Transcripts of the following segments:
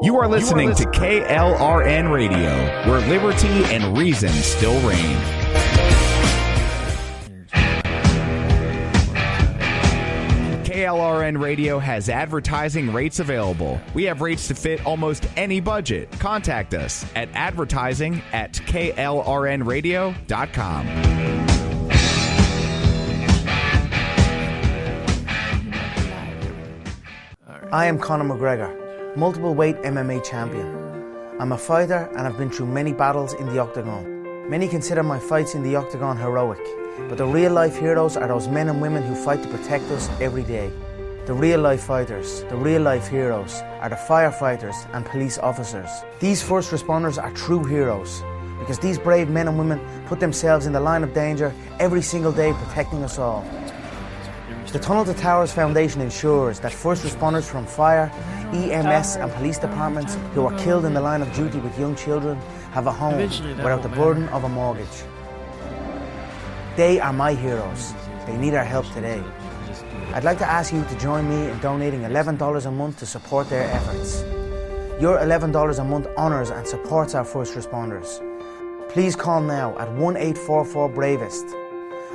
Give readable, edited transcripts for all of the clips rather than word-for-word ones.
You are listening to KLRN Radio, where liberty and reason still reign. KLRN Radio has advertising rates available. We have rates to fit almost any budget. Contact us at advertising@klrnradio.com. I am Conor McGregor, multiple weight MMA champion. I'm a fighter and I've been through many battles in the octagon. Many consider my fights in the octagon heroic, but the real life heroes are those men and women who fight to protect us every day. The real life fighters, the real life heroes, are the firefighters and police officers. These first responders are true heroes, because these brave men and women put themselves in the line of danger every single day protecting us all. The Tunnel to Towers Foundation ensures that first responders from fire, EMS and police departments who are killed in the line of duty with young children have a home without the burden of a mortgage. They are my heroes. They need our help today. I'd like to ask you to join me in donating $11 a month to support their efforts. Your $11 a month honours and supports our first responders. Please call now at 1-844-BRAVEST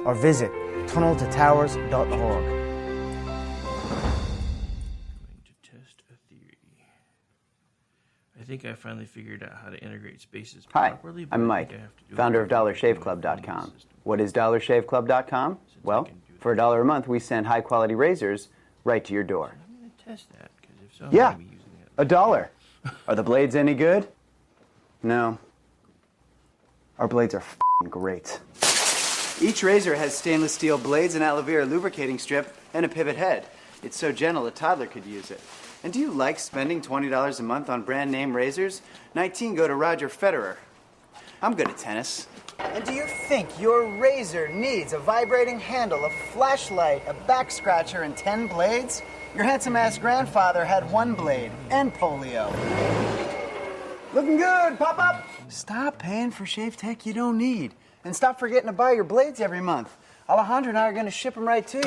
or visit tunneltotowers.org. Going to test a theory. I think I finally figured out how to integrate spaces Hi, properly. but I'm I Mike, think I have to do founder it of right. DollarShaveClub.com. What is DollarShaveClub.com? Well, for $1 a month, we send high-quality razors right to your door. I'm going to test that, because if so, Yeah, I'm going to be using it. $1. Are the blades any good? No. Our blades are f***ing great. Each razor has stainless steel blades, an aloe vera lubricating strip, and a pivot head. It's so gentle a toddler could use it. And do you like spending $20 a month on brand name razors? 19 go to Roger Federer. I'm good at tennis. And do you think your razor needs a vibrating handle, a flashlight, a back scratcher, and 10 blades? Your handsome-ass grandfather had 1 blade and polio. Looking good, pop up! Stop paying for shave tech you don't need. And stop forgetting to buy your blades every month. Alejandro and I are going to ship them right to you.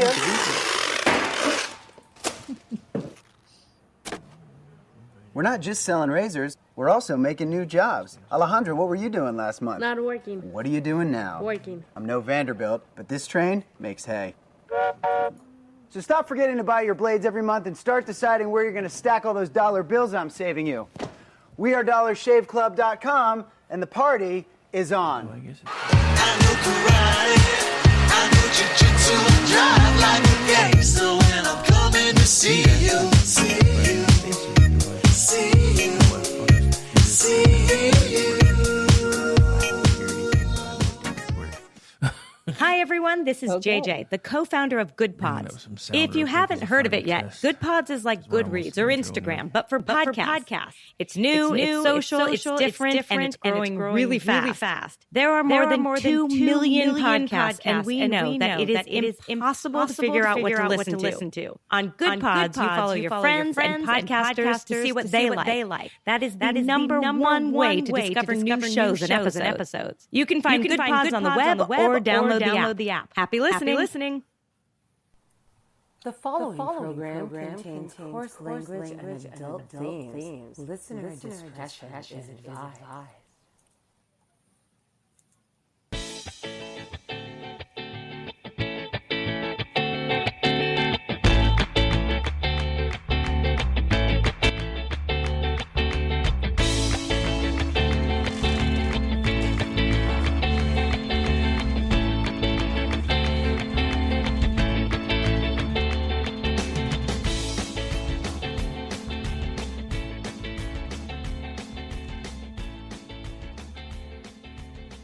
We're not just selling razors, we're also making new jobs. Alejandro, what were you doing last month? Not working. What are you doing now? Working. I'm no Vanderbilt, but this train makes hay. So stop forgetting to buy your blades every month and start deciding where you're going to stack all those dollar bills I'm saving you. We are DollarShaveClub.com, and the party is on. Well, I guess it's... I know karate, I know jiu-jitsu and drive like a gangster when I'm coming to see you, see you, see you, see you. Hi, everyone. This is JJ, the co-founder of Good Pods. If you haven't heard of it yet, Good Pods is like Goodreads or Instagram, but for podcasts. It's new, it's social, it's different, and it's growing really fast. There are more than 2 million podcasts, and we know that it is impossible to figure out what to listen to. On Good Pods, you follow your friends and podcasters to see what they like. That is the number one way to discover new shows and episodes. You can find Good Pods on the web or download the app. Happy listening. The following program contains coarse language and adult themes. Listener discretion is advised.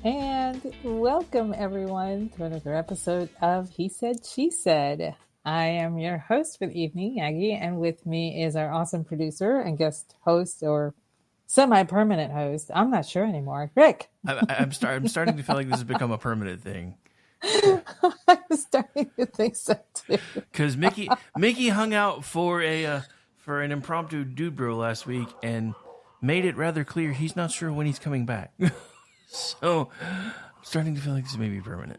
And welcome everyone to another episode of He Said, She Said. I am your host for the evening, Aggie, and with me is our awesome producer and guest host or semi-permanent host. I'm not sure anymore. Rick. I'm starting to feel like this has become a permanent thing. I'm starting to think so too. Because Mickey hung out for an impromptu dude bro last week and made it rather clear he's not sure when he's coming back. So I'm starting to feel like this may be permanent.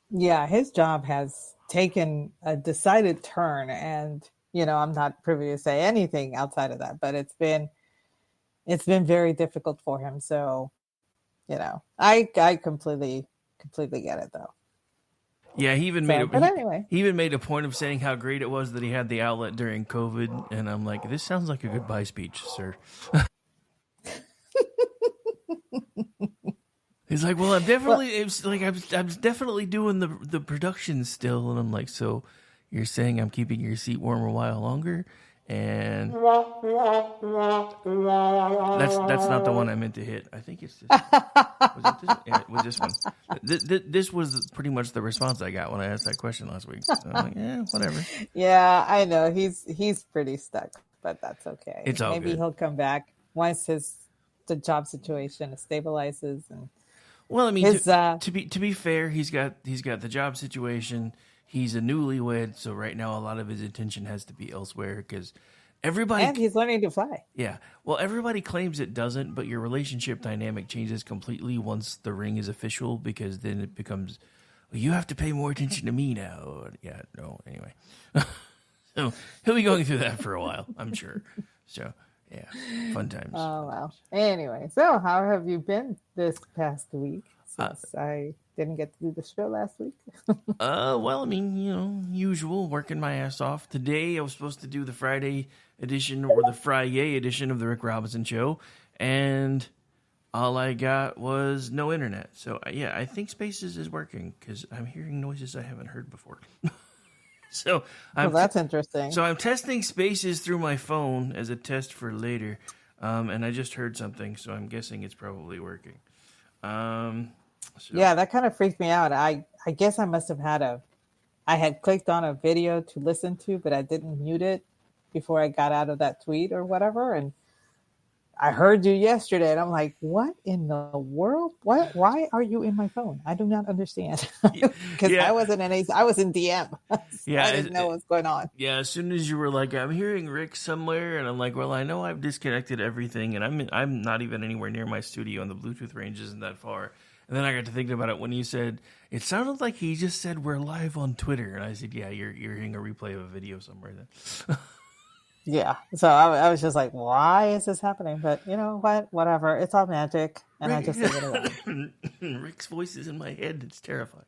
Yeah, his job has taken a decided turn, and I'm not privy to say anything outside of that, but it's been it's been very difficult for him. So, I completely get it though. Yeah, he even anyway. he even made a point of saying how great it was that he had the outlet during COVID, and I'm like, this sounds like a goodbye speech, sir. He's like, well, I'm definitely doing the production still, and I'm like, so you're saying I'm keeping your seat warm a while longer? And that's not the one I meant to hit. I think it's this. It this one? This was pretty much the response I got when I asked that question last week. So I'm like, whatever. Yeah, I know he's pretty stuck, but that's okay. It's all Maybe good. He'll come back once the job situation stabilizes. And well, I mean, to be fair, he's got the job situation. He's a newlywed, so right now a lot of his attention has to be elsewhere because and he's learning to fly. Yeah, well, everybody claims it doesn't, but your relationship dynamic changes completely once the ring is official because then it becomes, well, you have to pay more attention to me now. Yeah, no, anyway. So he'll be going through that for a while, I'm sure. So yeah, fun times. Oh wow. Anyway, so how have you been this past week? Since I didn't get to do the show last week. Well, I mean, usual, working my ass off. Today I was supposed to do the Friday edition or the Friday edition of the Rick Robinson Show, and all I got was no internet. So yeah, I think Spaces is working because I'm hearing noises I haven't heard before. So that's interesting. So I'm testing Spaces through my phone as a test for later, and I just heard something, so I'm guessing it's probably working. Yeah, that kind of freaked me out. I guess I must have I had clicked on a video to listen to, but I didn't mute it before I got out of that tweet or whatever. And I heard you yesterday, and I'm like, what in the world? Why are you in my phone? I do not understand. Because I wasn't I was in DM. So I didn't know what's going on. Yeah, as soon as you were like, I'm hearing Rick somewhere, and I'm like, well, I know I've disconnected everything, and I'm not even anywhere near my studio, and the Bluetooth range isn't that far. And then I got to thinking about it when you said, it sounded like he just said we're live on Twitter. And I said, yeah, you're hearing a replay of a video somewhere then. Yeah. So I was just like, why is this happening? But you know what? Whatever. It's all magic. And I just leave it alone. Rick's voice is in my head. It's terrifying.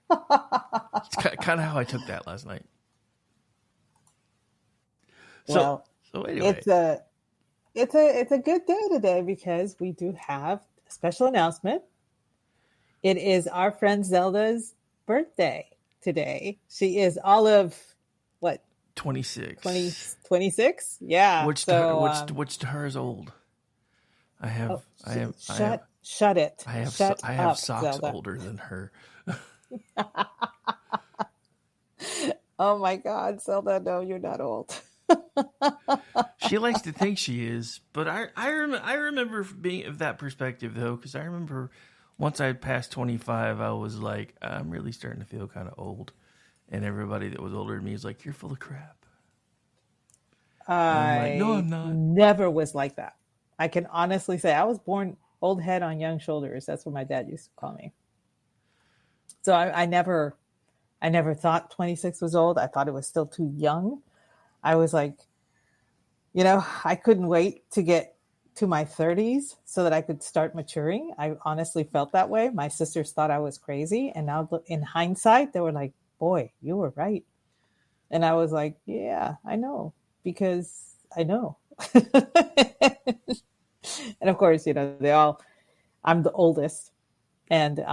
It's kind of how I took that last night. So anyway. It's a good day today because we do have a special announcement. It is our friend Zelda's birthday today. She is all of what? 26. 26? Yeah. Which to her is old. Shut it. I have socks Zelda. Older than her. Oh my God, Zelda! No, you're not old. She likes to think she is, but I remember being of that perspective though, because I remember once I passed 25, I was like, I'm really starting to feel kind of old, and everybody that was older than me was like, you're full of crap. I'm like, no, I'm not. Never was like that. I can honestly say I was born old head on young shoulders. That's what my dad used to call me. So I never thought 26 was old. I thought it was still too young. I was like, I couldn't wait to get to my 30s so that I could start maturing. I honestly felt that way. My sisters thought I was crazy. And now in hindsight, they were like, boy, you were right. And I was like, yeah, I know, because I know. And of course, I'm the oldest, and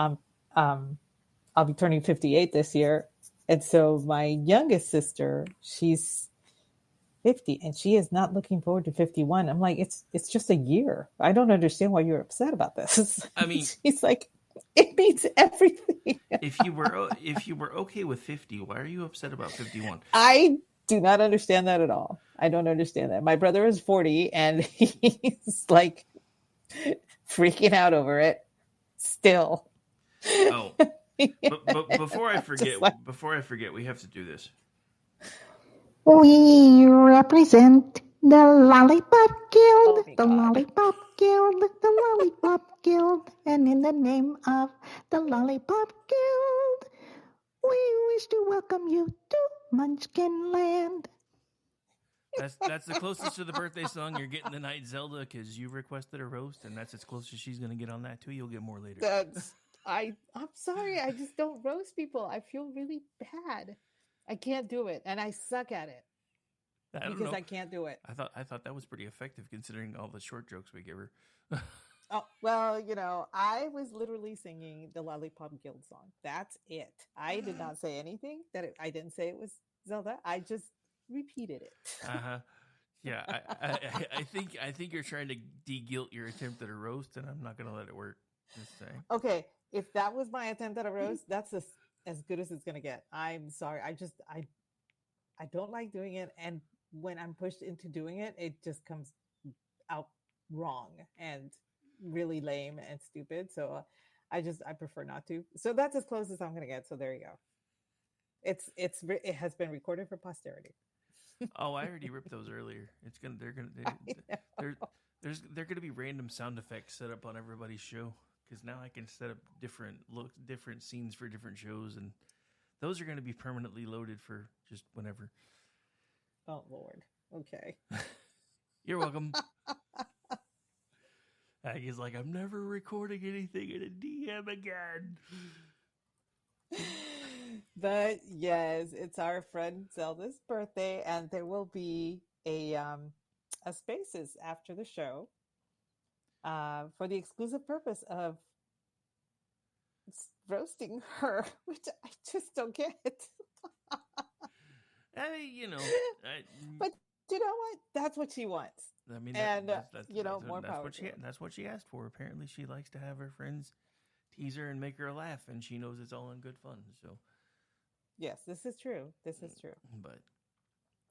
I'll be turning 58 this year. And so my youngest sister, she's 50, and she is not looking forward to 51. I'm like, it's just a year. I don't understand why you're upset about this. I mean, she's like, it means everything. If you were okay with 50, why are you upset about 51? I do not understand that at all. I don't understand that. My brother is 40, and he's like freaking out over it still. Oh. But before I forget, we have to do this. We represent the Lollipop Guild, the Lollipop Guild, the Lollipop Guild, and in the name of the Lollipop Guild, we wish to welcome you to Munchkin Land. That's the closest to the birthday song you're getting tonight, Zelda, because you requested a roast, and that's as close as she's going to get on that too. You'll get more later. I'm sorry. I just don't roast people. I feel really bad. I can't do it, and I suck at it because I can't do it. I thought that was pretty effective considering all the short jokes we give her. Oh, well, I was literally singing the Lollipop Guild song. That's it. I did not say anything I didn't say it was Zelda. I just repeated it. Yeah, I think you're trying to de-guilt your attempt at a roast, and I'm not going to let it work. Just saying. Okay, if that was my attempt at a roast, that's as good as it's going to get. I'm sorry. I don't like doing it, and when I'm pushed into doing it, it just comes out wrong and really lame and stupid. So I prefer not to. So that's as close as I'm going to get. So there you go. It has been recorded for posterity. Oh, I already ripped those earlier. They're gonna be random sound effects set up on everybody's show, because now I can set up different scenes for different shows, and those are going to be permanently loaded for just whenever. Oh Lord. Okay. You're welcome. He's like, I'm never recording anything in a DM again. But yes, it's our friend Zelda's birthday, and there will be a Spaces after the show for the exclusive purpose of roasting her, which I just don't get. I mean, but you know what? That's what she wants. I mean, more power. That's what she asked for. Apparently, she likes to have her friends tease her and make her laugh, and she knows it's all in good fun. So, yes, this is true. But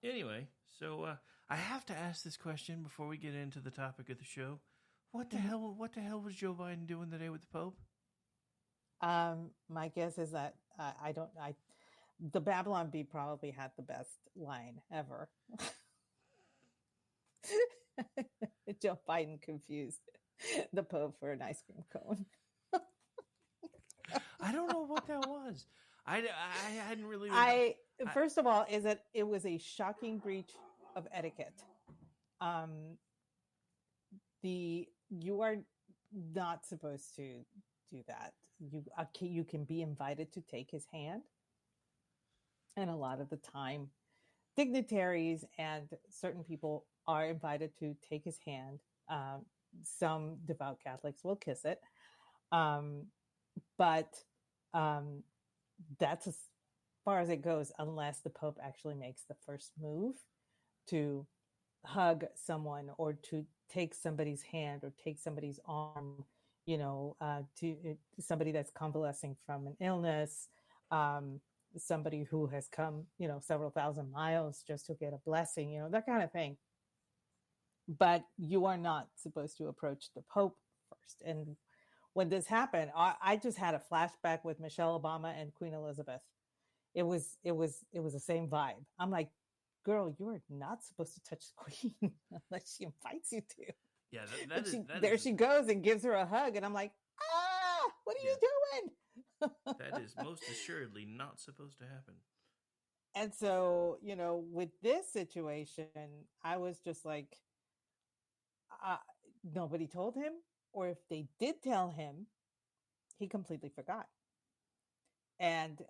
anyway, so I have to ask this question before we get into the topic of the show. What the hell was Joe Biden doing today with the Pope? My guess is that the Babylon Bee probably had the best line ever. Joe Biden confused the Pope for an ice cream cone. I don't know what that was. I hadn't really. First of all, is that it was a shocking breach of etiquette. You are not supposed to do that. You can be invited to take his hand, and a lot of the time, dignitaries and certain people are invited to take his hand. Some devout Catholics will kiss it, but that's as far as it goes, unless the Pope actually makes the first move to hug someone or to take somebody's hand or take somebody's arm, to somebody that's convalescing from an illness, somebody who has come, several thousand miles just to get a blessing, that kind of thing. But you are not supposed to approach the Pope first. And when this happened, I just had a flashback with Michelle Obama and Queen Elizabeth. It was the same vibe. I'm like, girl, you are not supposed to touch the Queen unless she invites you to. Yeah, she goes and gives her a hug, and I'm like, what are you doing? That is most assuredly not supposed to happen. And so, with this situation, I was just like, nobody told him, or if they did tell him, he completely forgot. And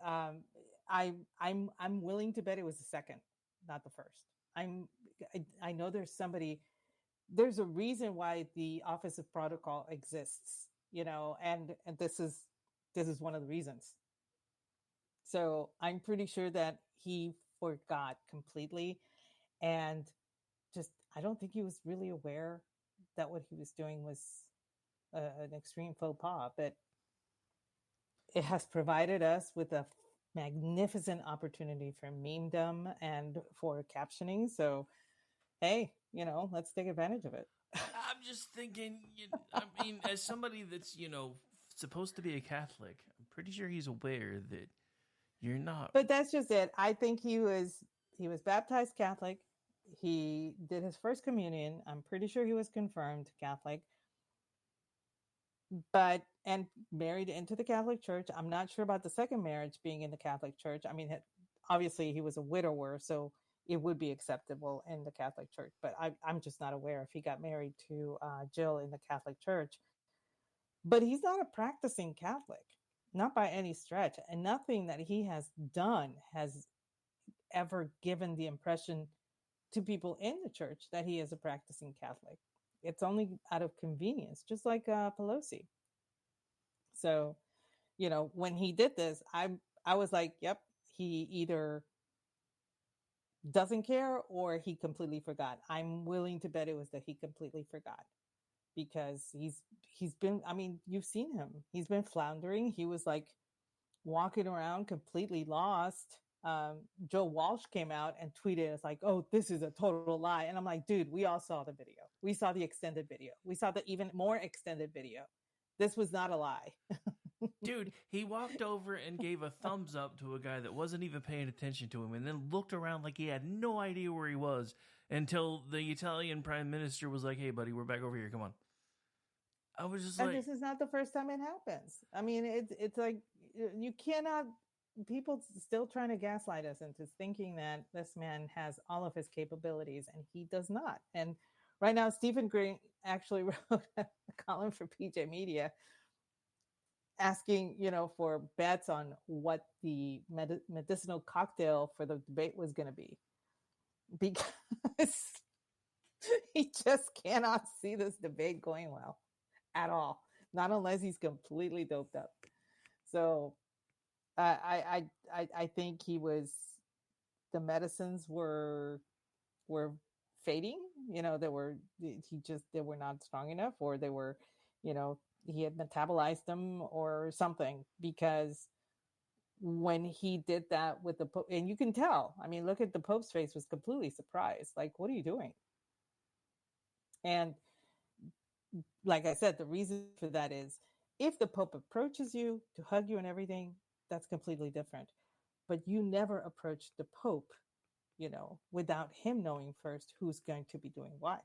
I'm willing to bet it was the second, not the first. I know there's a reason why the Office of Protocol exists, and this is one of the reasons. So I'm pretty sure that he forgot completely, and I don't think he was really aware that what he was doing was an extreme faux pas, but it has provided us with a magnificent opportunity for memedom and for captioning. So, hey, let's take advantage of it. I'm just thinking, as somebody that's, supposed to be a Catholic, I'm pretty sure he's aware that you're not. But that's just it. I think he was baptized Catholic. He did his first communion. I'm pretty sure he was confirmed Catholic, and married into the Catholic Church. I'm not sure about the second marriage being in the Catholic Church. I mean, obviously he was a widower, so it would be acceptable in the Catholic Church. But I'm just not aware if he got married to Jill in the Catholic Church. But he's not a practicing Catholic, not by any stretch. And nothing that he has done has ever given the impression to people in the church that he is a practicing Catholic. It's only out of convenience, just like Pelosi. So, when he did this, I was like, yep, he either doesn't care or he completely forgot. I'm willing to bet it was that he completely forgot, because he's been, I mean, you've seen him. He's been floundering. He was like walking around completely lost. Joe Walsh came out and tweeted, it's like, oh, this is a total lie. And I'm like, dude, we all saw the video. We saw the extended video. We saw the even more extended video. This was not a lie. Dude, he walked over and gave a thumbs up to a guy that wasn't even paying attention to him, and then looked around like he had no idea where he was until the Italian prime minister was like, hey, buddy, we're back over here. Come on. I was just and like... this is not the first time it happens. I mean, it's like, you cannot... People still trying to gaslight us into thinking that this man has all of his capabilities, and he does not. And right now, Stephen Green actually wrote a column for PJ Media asking, for bets on what the medicinal cocktail for the debate was going to be, because he just cannot see this debate going well at all, not unless he's completely doped up. So I think the medicines were fading, they were not strong enough, or they were, he had metabolized them or something, because when he did that with the Pope, and you can tell, I mean, look at the Pope's face, was completely surprised. Like, what are you doing? And like I said, the reason for that is, if the Pope approaches you to hug you and everything, that's completely different. But you never approach the Pope, without him knowing first who's going to be doing what,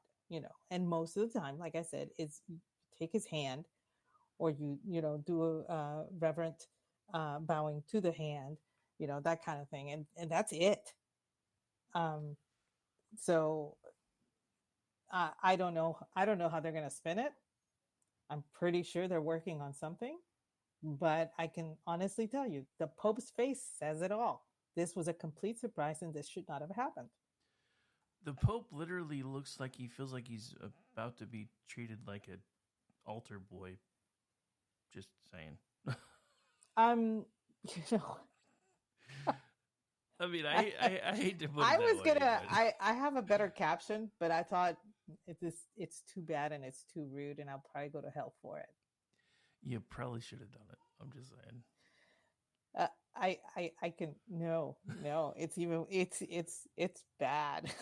and most of the time, like I said, is you take his hand, or you do a reverent bowing to the hand, that kind of thing. And that's it. So I don't know how they're going to spin it. I'm pretty sure they're working on something, but I can honestly tell you, the Pope's face says it all. This was a complete surprise, and this should not have happened. The Pope literally looks like he feels like he's about to be treated like an altar boy. Just saying. I mean, I hate to put it I that was way, gonna. but... I have a better caption, but I thought it's too bad and it's too rude, and I'll probably go to hell for it. You probably should have done it. I'm just saying. I can no. It's bad.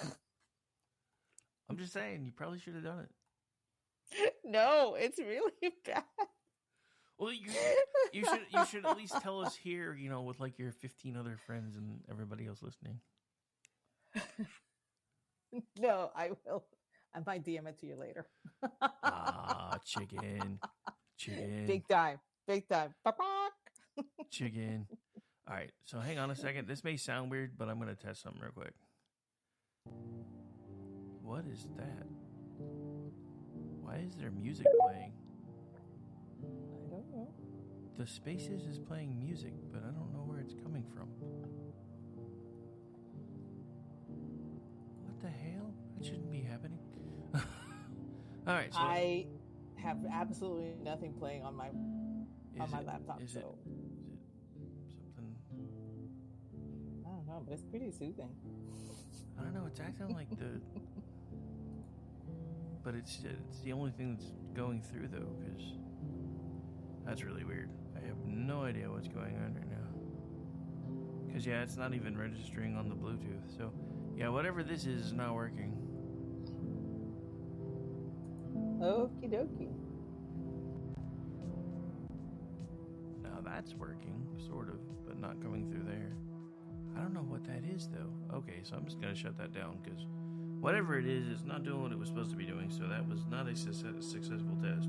I'm just saying, you probably should have done it. No, it's really bad. Well, you should at least tell us here, with like your 15 other friends and everybody else listening. No, I will. I might DM it to you later. Chicken. Big time. Chicken. All right, so hang on a second. This may sound weird, but I'm going to test something real quick. What is that? Why is there music playing? I don't know. The Spaces is playing music, but I don't know where it's coming from. What the hell? That shouldn't be happening. All right, so I have absolutely nothing playing on my laptop. Is it something? I don't know, but it's pretty soothing. I don't know. It's acting like but it's the only thing that's going through though, because that's really weird. I have no idea what's going on right now. Because it's not even registering on the Bluetooth. So whatever this is not working. Okie dokie. Now that's working, sort of, but not coming through there. I don't know what that is, though. Okay, so I'm just going to shut that down, because whatever it is, it's not doing what it was supposed to be doing, so that was not a successful test,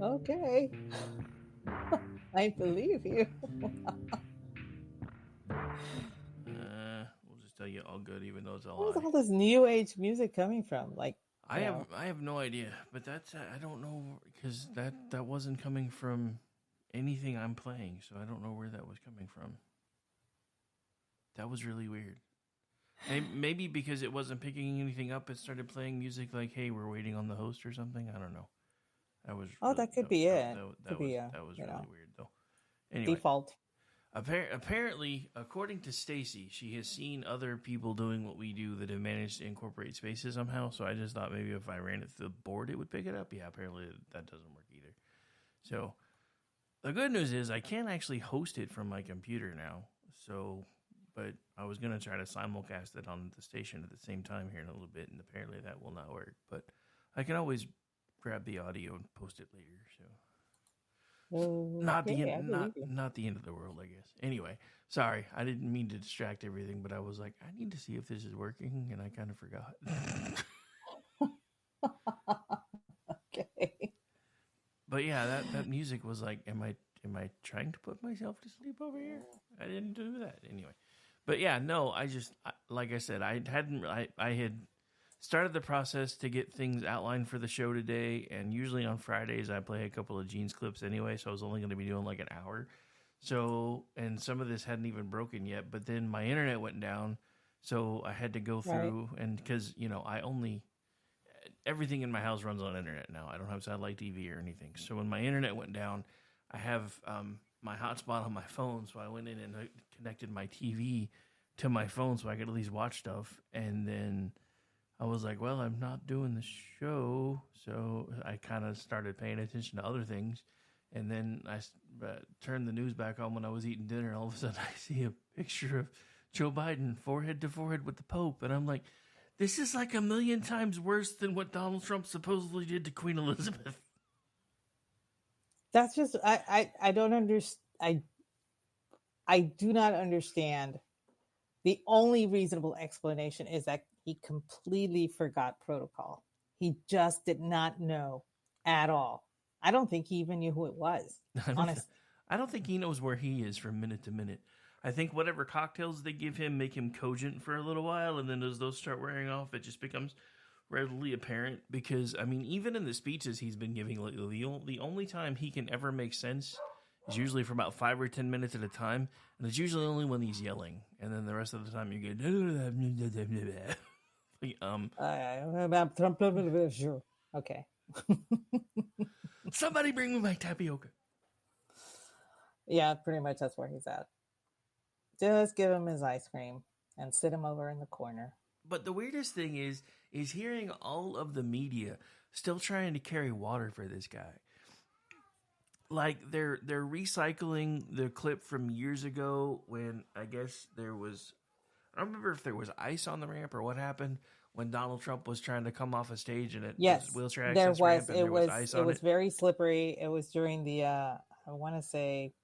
so... Okay. I believe you. tell you all good, even though it's a Where's lie. all this new age music coming from? Like, I have no idea, but that's I don't know because that wasn't coming from anything I'm playing, so I don't know where that was coming from. That was really weird. Maybe because it wasn't picking anything up, it started playing music like, "Hey, we're waiting on the host" or something. I don't know. That was that could be it. That was really weird though. Anyway, Default. Apparently, according to Stacy, she has seen other people doing what we do that have managed to incorporate spaces somehow. So I just thought maybe if I ran it through the board, it would pick it up. Yeah, apparently that doesn't work either. So the good news is I can actually host it from my computer now. So, but I was going to try to simulcast it on the station at the same time here in a little bit, and apparently that will not work. But I can always grab the audio and post it later. So. Not the end of the world, I guess. Anyway, sorry, I didn't mean to distract everything, but I was like, I need to see if this is working, and I kind of forgot. Okay. But yeah, that music was like, am I trying to put myself to sleep over here? I didn't do that anyway. But yeah, no, like I said, I had started the process to get things outlined for the show today, and usually on Fridays I play a couple of Jeans clips anyway, so I was only going to be doing like an hour. So, and some of this hadn't even broken yet, but then my internet went down, so I had to go through, and because, everything in my house runs on internet now. I don't have satellite TV or anything. So when my internet went down, I have my hotspot on my phone, so I went in and connected my TV to my phone so I could at least watch stuff, and then I was like, well, I'm not doing the show, so I kind of started paying attention to other things. And then I turned the news back on when I was eating dinner, and all of a sudden I see a picture of Joe Biden forehead to forehead with the Pope. And I'm like, this is like 1,000,000 times worse than what Donald Trump supposedly did to Queen Elizabeth. That's just, I don't understand. I do not understand. The only reasonable explanation is that he completely forgot protocol. He just did not know at all. I don't think he even knew who it was. Honestly, I don't think he knows where he is from minute to minute. I think whatever cocktails they give him make him cogent for a little while, and then as those start wearing off, it just becomes readily apparent. Because, I mean, even in the speeches he's been giving lately, the only time he can ever make sense is usually for about 5 or 10 minutes at a time, and it's usually only when he's yelling. And then the rest of the time you get... sure. Okay. Somebody bring me my tapioca. Yeah, pretty much that's where he's at. Just give him his ice cream and sit him over in the corner. But the weirdest thing is hearing all of the media still trying to carry water for this guy. Like they're recycling the clip from years ago when I guess I don't remember if there was ice on the ramp or what happened when Donald Trump was trying to come off a stage and it was wheelchair access ramp and there was ice on it. It was very slippery. It was during the I want to say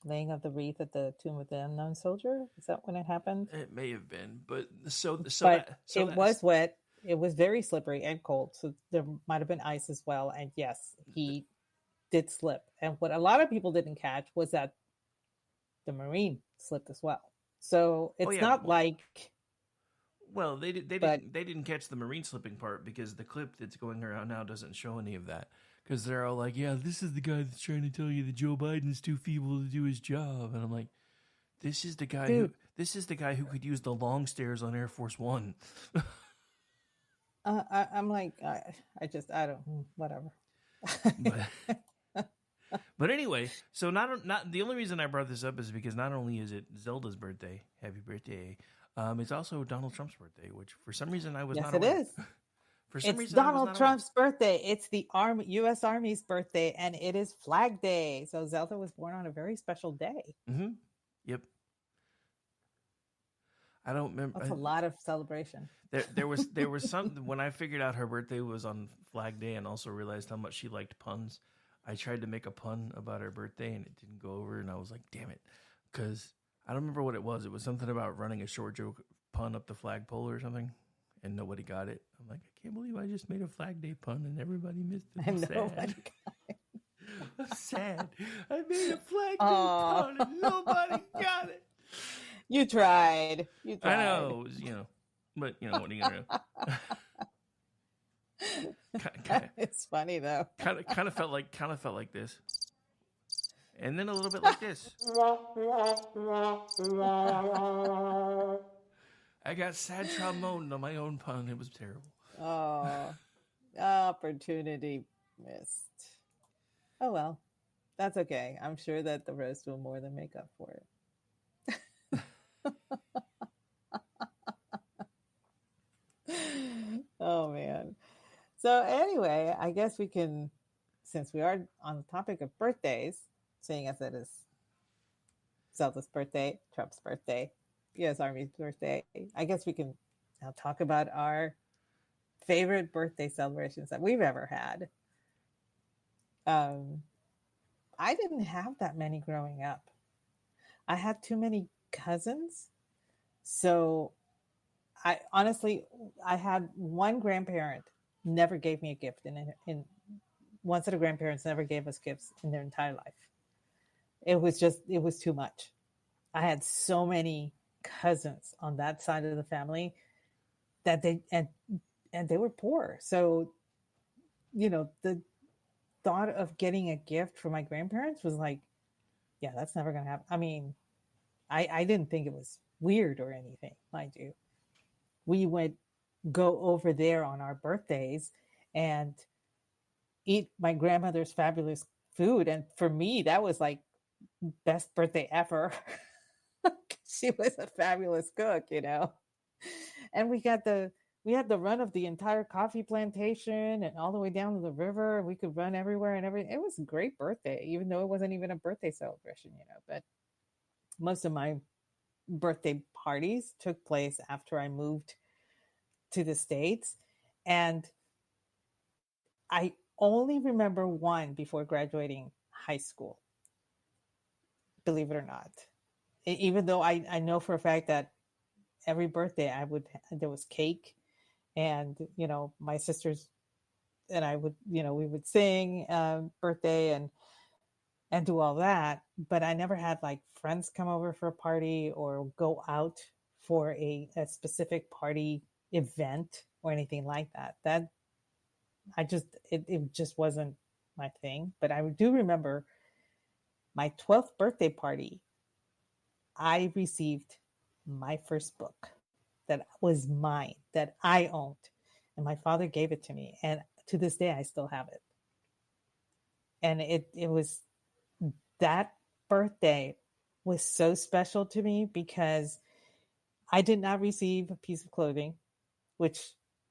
laying of the wreath at the tomb of the unknown soldier. Is that when it happened? It may have been, but it was wet. It was very slippery and cold, so there might have been ice as well. And yes, he did slip. And what a lot of people didn't catch was that the Marine slipped as well. So it's not like. Well, they didn't catch the Marine slipping part because the clip that's going around now doesn't show any of that. Because they're all like, yeah, this is the guy that's trying to tell you that Joe Biden's too feeble to do his job. And I'm like, this is the guy who could use the long stairs on Air Force One. I'm like, I don't, whatever. But anyway, so not the only reason I brought this up is because not only is it Zelda's birthday, happy birthday, it's also Donald Trump's birthday, which for some reason I was not aware. Yes, it is. It's Donald Trump's birthday. It's the U.S. Army's birthday, and it is Flag Day. So Zelda was born on a very special day. Mm-hmm. Yep. I don't remember. That's a lot of celebration. There was some when I figured out her birthday was on Flag Day, and also realized how much she liked puns. I tried to make a pun about her birthday, and it didn't go over, and I was like, "Damn it!" Because I don't remember what it was. It was something about running a short joke pun up the flagpole or something. And nobody got it. I'm like, I can't believe I just made a Flag Day pun and everybody missed it. I'm sad. I'm sad. I made a Flag Day pun and nobody got it. You tried. You tried. I know, it was, but what are you gonna do? It's funny though. Kind of felt like this, and then a little bit like this. I got sad trombone on my own pun. It was terrible. Oh, opportunity missed. Oh well, that's okay. I'm sure that the roast will more than make up for it. Oh man. So anyway, I guess we can, since we are on the topic of birthdays, seeing as it is Zelda's birthday, Trump's birthday, U.S. Army's birthday, I guess we can now talk about our favorite birthday celebrations that we've ever had. I didn't have that many growing up. I had too many cousins. So I had one grandparent never gave me a gift. And one set of grandparents never gave us gifts in their entire life. It was too much. I had so many cousins on that side of the family that they were poor. So, the thought of getting a gift from my grandparents was like, yeah, that's never going to happen. I mean, I didn't think it was weird or anything, mind you. We would go over there on our birthdays and eat my grandmother's fabulous food. And for me, that was like best birthday ever. She was a fabulous cook, and we had the run of the entire coffee plantation and all the way down to the river. We could run everywhere and everything. It was a great birthday, even though it wasn't even a birthday celebration, but most of my birthday parties took place after I moved to the States. And I only remember one before graduating high school, believe it or not. Even though I know for a fact that every birthday there was cake, and, my sisters and I would, we would sing birthday and do all that. But I never had like friends come over for a party or go out for a specific party event or anything like that. It just wasn't my thing. But I do remember my 12th birthday party. I received my first book that was mine, that I owned. And my father gave it to me. And to this day, I still have it. And it was, that birthday was so special to me because I did not receive a piece of clothing, which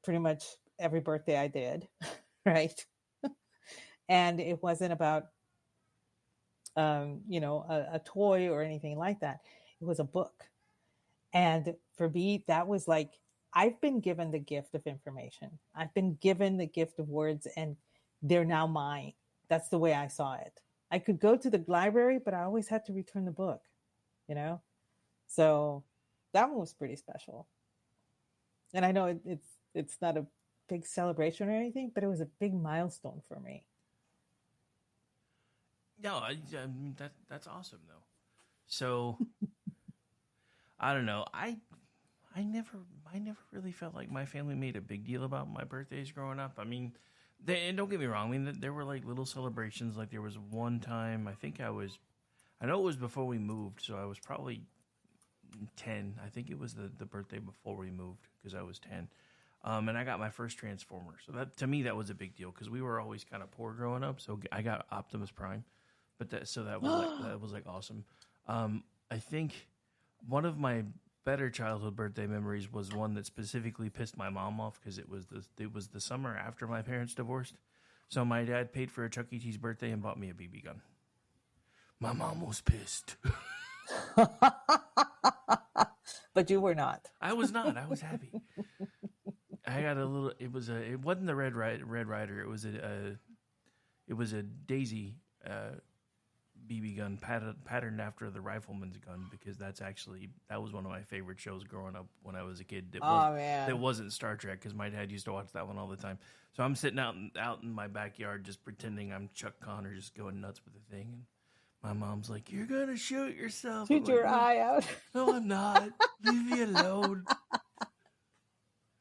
pretty much every birthday I did, right? And it wasn't about, a toy or anything like that. It was a book. And for me, that was like, I've been given the gift of information. I've been given the gift of words, and they're now mine. That's the way I saw it. I could go to the library, but I always had to return the book, So that one was pretty special. And I know it's not a big celebration or anything, but it was a big milestone for me. No, I mean, that's awesome though. So I don't know. I never really felt like my family made a big deal about my birthdays growing up. I mean, and don't get me wrong. I mean, there were like little celebrations. Like there was one time, I know it was before we moved, so I was probably 10. I think it was the birthday before we moved because I was 10. And I got my first Transformer. So that, to me, that was a big deal because we were always kind of poor growing up. So I got Optimus Prime, but that was like awesome. I think one of my better childhood birthday memories was one that specifically pissed my mom off because it was the summer after my parents divorced. So my dad paid for a Chuck E. Cheese birthday and bought me a BB gun. My mom was pissed. But you were not. I was not. I was happy. I got a little. It wasn't the Red Ryder. It was a Daisy BB gun patterned after the Rifleman's gun because that was one of my favorite shows growing up when I was a kid. That wasn't Star Trek because my dad used to watch that one all the time. So I'm sitting out in my backyard just pretending I'm Chuck Connor, just going nuts with the thing. And My mom's like, "You're gonna shoot yourself." Shoot your eye out. No, I'm not. Leave me alone.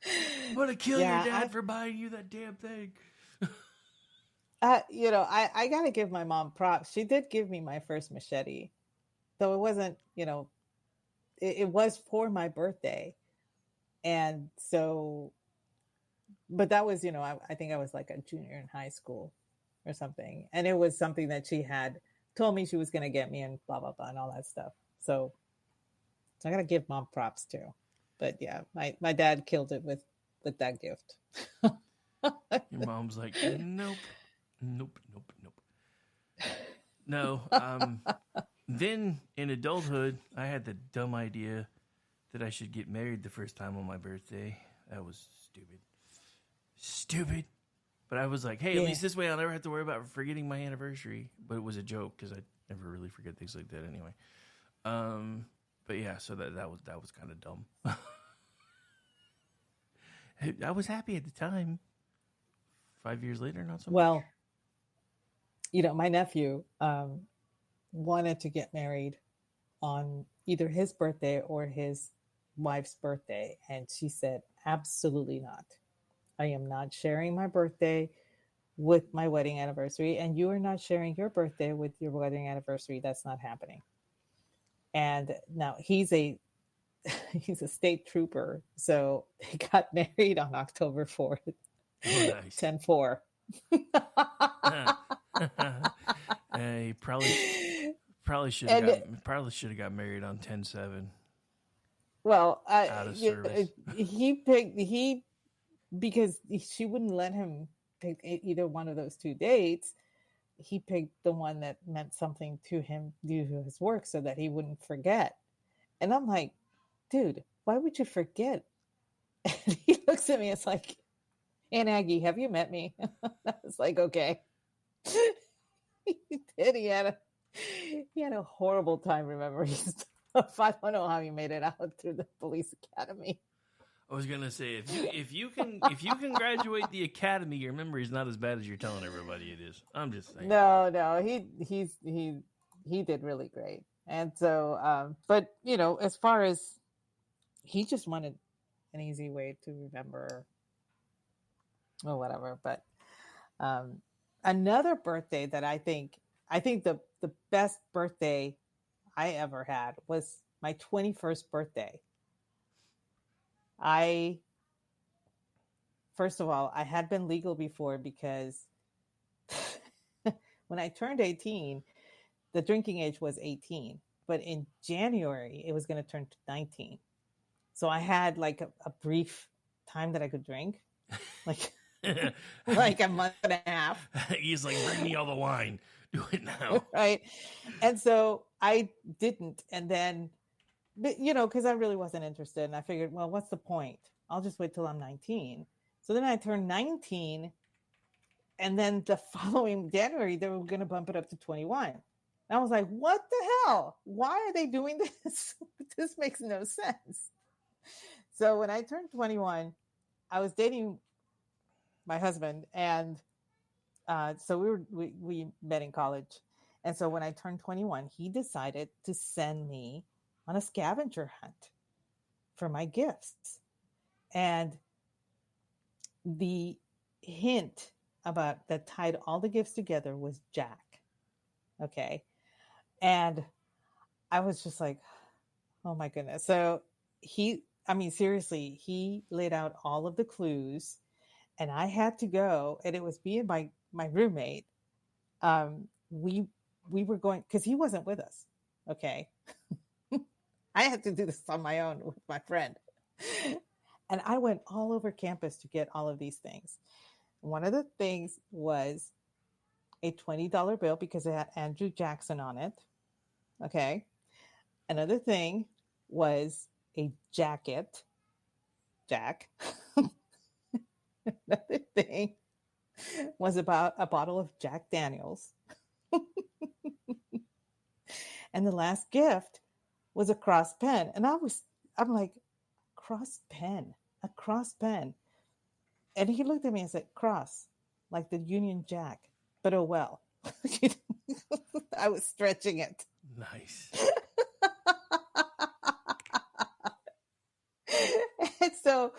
I'm gonna kill your dad for buying you that damn thing. I gotta give my mom props. She did give me my first machete, though it wasn't. It was for my birthday, and so, but that was, I think I was like a junior in high school or something, and it was something that she had told me she was gonna get me, and blah blah blah and all that stuff. So I gotta give mom props too. But yeah, my dad killed it with that gift. Your mom's like, nope. No. Then in adulthood, I had the dumb idea that I should get married the first time on my birthday. That was stupid. But I was like, hey, at least this way I'll never have to worry about forgetting my anniversary. But it was a joke because I never really forget things like that anyway. But yeah, so that was kind of dumb. I was happy at the time. 5 years later, not so much. Well, my nephew wanted to get married on either his birthday or his wife's birthday. And she said, absolutely not. I am not sharing my birthday with my wedding anniversary. And you are not sharing your birthday with your wedding anniversary. That's not happening. And now he's a state trooper. So they got married on October 4th. Oh, nice. 10-4. Hey, probably should have got married on 10-7. Well, out of service. Because she wouldn't let him pick either one of those two dates. He picked the one that meant something to him due to his work so that he wouldn't forget. And I'm like, dude, why would you forget? And he looks at me, it's like, Aunt Aggie, have you met me? I was like, okay. He did. He had a horrible time remembering stuff. I don't know how he made it out through the police academy. I was gonna say if you can graduate the academy, your memory's not as bad as you're telling everybody it is. I'm just saying. No, he did really great. And so, but as far as he just wanted an easy way to remember or whatever. But another birthday that I think the best birthday I ever had was my 21st birthday. First of all, I had been legal before because when I turned 18, the drinking age was 18, but in January, it was going to turn to 19. So I had like a brief time that I could drink, like a month and a half. He's like, bring me all the wine. Do it now. Right. And so I didn't. And then, because I really wasn't interested. And I figured, well, what's the point? I'll just wait till I'm 19. So then I turned 19. And then the following January, they were going to bump it up to 21. And I was like, what the hell? Why are they doing this? This makes no sense. So when I turned 21, I was dating my husband. And so we met in college. And so when I turned 21, he decided to send me on a scavenger hunt for my gifts. And the hint about that tied all the gifts together was Jack. Okay. And I was just like, oh my goodness. So seriously, he laid out all of the clues and I had to go, and it was me and my roommate. We were going, because he wasn't with us. Okay. I had to do this on my own with my friend. And I went all over campus to get all of these things. One of the things was a $20 bill because it had Andrew Jackson on it. Okay. Another thing was a jacket. Jack. Another thing was about a bottle of Jack Daniels. And the last gift was a cross pen. And I'm like, a cross pen. And he looked at me and said, cross, like the Union Jack, but oh well. I was stretching it. Nice. And so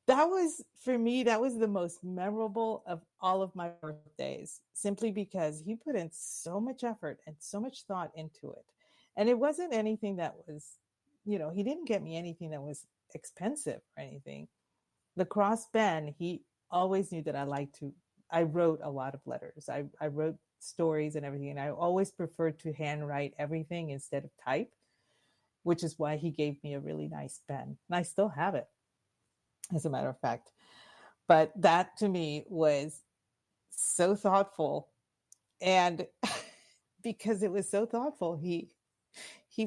that was, for me, that was the most memorable of all of my birthdays, simply because he put in so much effort and so much thought into it. And it wasn't anything that was, he didn't get me anything that was expensive or anything. The Cross Ben, he always knew that I wrote a lot of letters. I wrote stories and everything, and I always preferred to handwrite everything instead of type, which is why he gave me a really nice pen. And I still have it, as a matter of fact. But that to me was so thoughtful. And because it was so thoughtful, he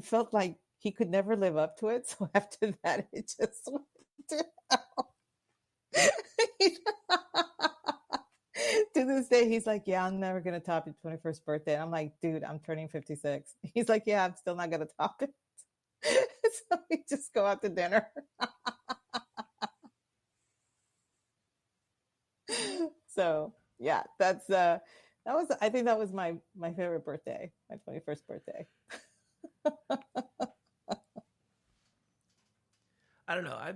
felt like he could never live up to it. So after that, it just went to hell. To this day, he's like, yeah, I'm never going to top your 21st birthday. And I'm like, dude, I'm turning 56. He's like, yeah, I'm still not going to top it. So we just go out to dinner. So yeah, I think that was my favorite birthday, my 21st birthday. I don't know. I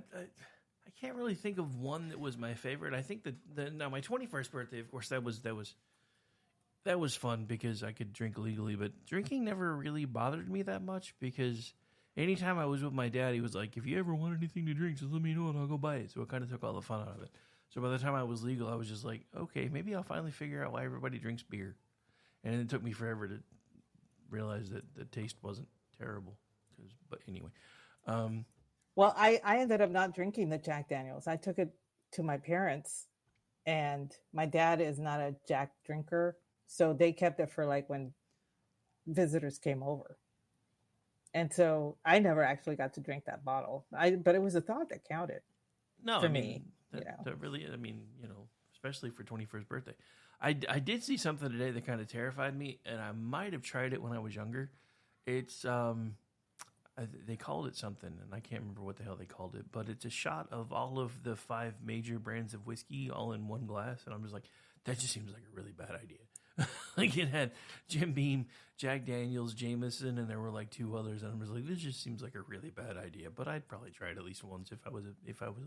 can't really think of one that was my favorite. I think that now my 21st birthday, of course, that was fun because I could drink legally, but drinking never really bothered me that much because anytime I was with my dad, he was like, if you ever want anything to drink, just let me know and I'll go buy it. So it kind of took all the fun out of it. So by the time I was legal, I was just like, okay, maybe I'll finally figure out why everybody drinks beer. And it took me forever to realize that the taste wasn't terrible. But anyway. Well, I ended up not drinking the Jack Daniels. I took it to my parents, and my dad is not a Jack drinker. So they kept it for like when visitors came over. And so I never actually got to drink that bottle. But it was a thought that counted. No, for I mean, me. that really, I mean, especially for 21st birthday. I did see something today that kind of terrified me, and I might have tried it when I was younger. It's, they called it something, and I can't remember what the hell they called it, but it's a shot of all of the 5 major brands of whiskey all in one glass, and I'm just like, that just seems like a really bad idea. Like it had Jim Beam, Jack Daniels, Jameson, and there were like 2 others, and I'm just like, this just seems like a really bad idea. But I'd probably try it at least once if I was a